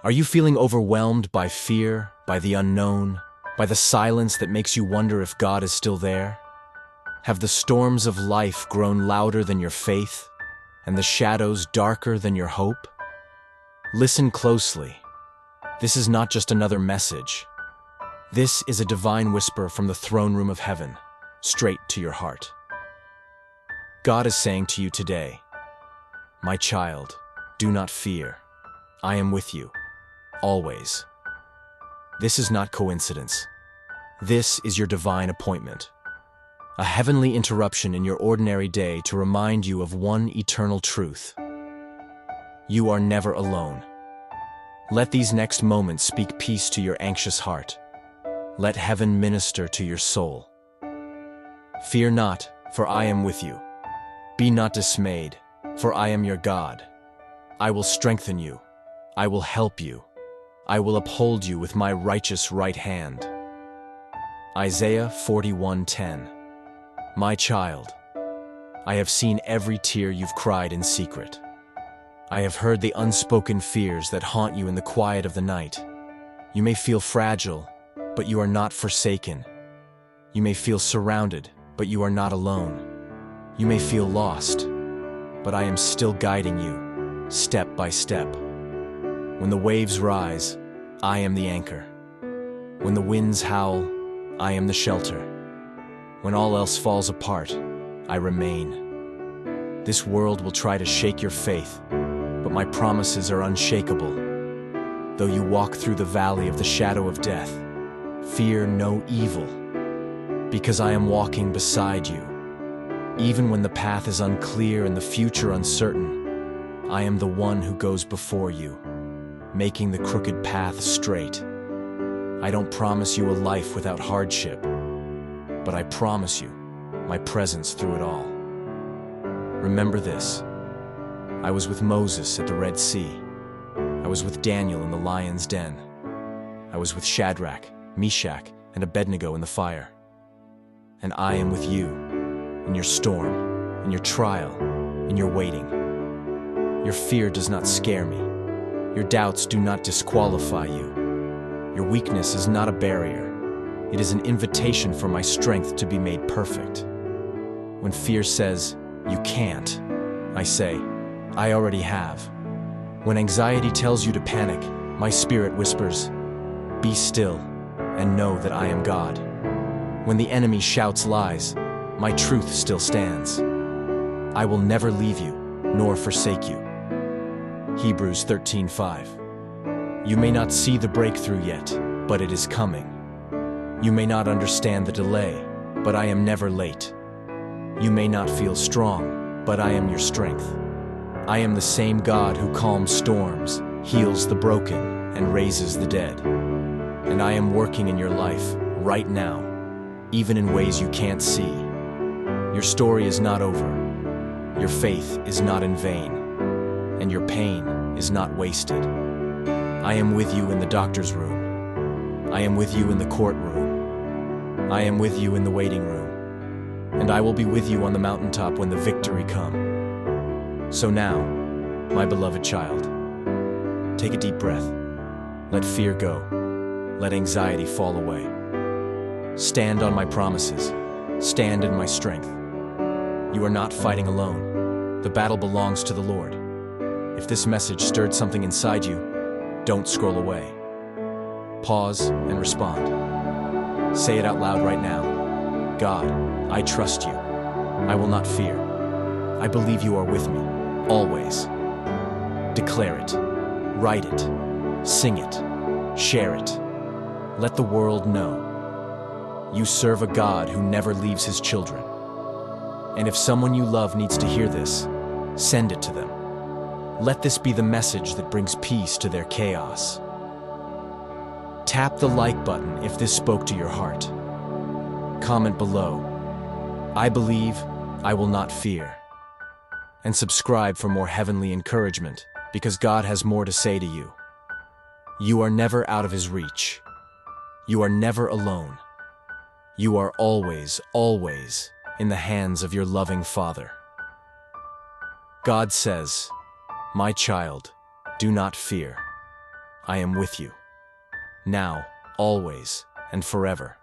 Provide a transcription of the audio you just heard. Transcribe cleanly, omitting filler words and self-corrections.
Are you feeling overwhelmed by fear, by the unknown, by the silence that makes you wonder if God is still there? Have the storms of life grown louder than your faith, and the shadows darker than your hope? Listen closely. This is not just another message. This is a divine whisper from the throne room of heaven, straight to your heart. God is saying to you today, "My child, do not fear. I am with you, always." This is not coincidence. This is your divine appointment. A heavenly interruption in your ordinary day to remind you of one eternal truth. You are never alone. Let these next moments speak peace to your anxious heart. Let heaven minister to your soul. Fear not, for I am with you. Be not dismayed, for I am your God. I will strengthen you. I will help you. I will uphold you with my righteous right hand. Isaiah 41:10. My child, I have seen every tear you've cried in secret. I have heard the unspoken fears that haunt you in the quiet of the night. You may feel fragile, but you are not forsaken. You may feel surrounded, but you are not alone. You may feel lost, but I am still guiding you, step by step. When the waves rise, I am the anchor. When the winds howl, I am the shelter. When all else falls apart, I remain. This world will try to shake your faith, but my promises are unshakable. Though you walk through the valley of the shadow of death, fear no evil, because I am walking beside you. Even when the path is unclear and the future uncertain, I am the one who goes before you, making the crooked path straight. I don't promise you a life without hardship, but I promise you my presence through it all. Remember this: I was with Moses at the Red Sea. I was with Daniel in the lion's den. I was with Shadrach, Meshach, and Abednego in the fire. And I am with you in your storm, in your trial, in your waiting. Your fear does not scare me. Your doubts do not disqualify you. Your weakness is not a barrier. It is an invitation for my strength to be made perfect. When fear says, "You can't," I say, "I already have." When anxiety tells you to panic, my spirit whispers, "Be still and know that I am God." When the enemy shouts lies, my truth still stands. I will never leave you, nor forsake you. Hebrews 13:5. You may not see the breakthrough yet, but it is coming. You may not understand the delay, but I am never late. You may not feel strong, but I am your strength. I am the same God who calms storms, heals the broken, and raises the dead. And I am working in your life right now, even in ways you can't see. Your story is not over. Your faith is not in vain, and your pain is not wasted. I am with you in the doctor's room. I am with you in the courtroom. I am with you in the waiting room. And I will be with you on the mountaintop when the victory comes. So now, my beloved child, take a deep breath. Let fear go. Let anxiety fall away. Stand on my promises. Stand in my strength. You are not fighting alone. The battle belongs to the Lord. If this message stirred something inside you, don't scroll away. Pause and respond. Say it out loud right now. God, I trust you. I will not fear. I believe you are with me, always. Declare it. Write it. Sing it. Share it. Let the world know. You serve a God who never leaves his children. And if someone you love needs to hear this, send it to them. Let this be the message that brings peace to their chaos. Tap the like button if this spoke to your heart. Comment below, "I believe, I will not fear." And subscribe for more heavenly encouragement, because God has more to say to you. You are never out of his reach. You are never alone. You are always, always in the hands of your loving Father. God says, "My child, do not fear. I am with you. Now, always, and forever.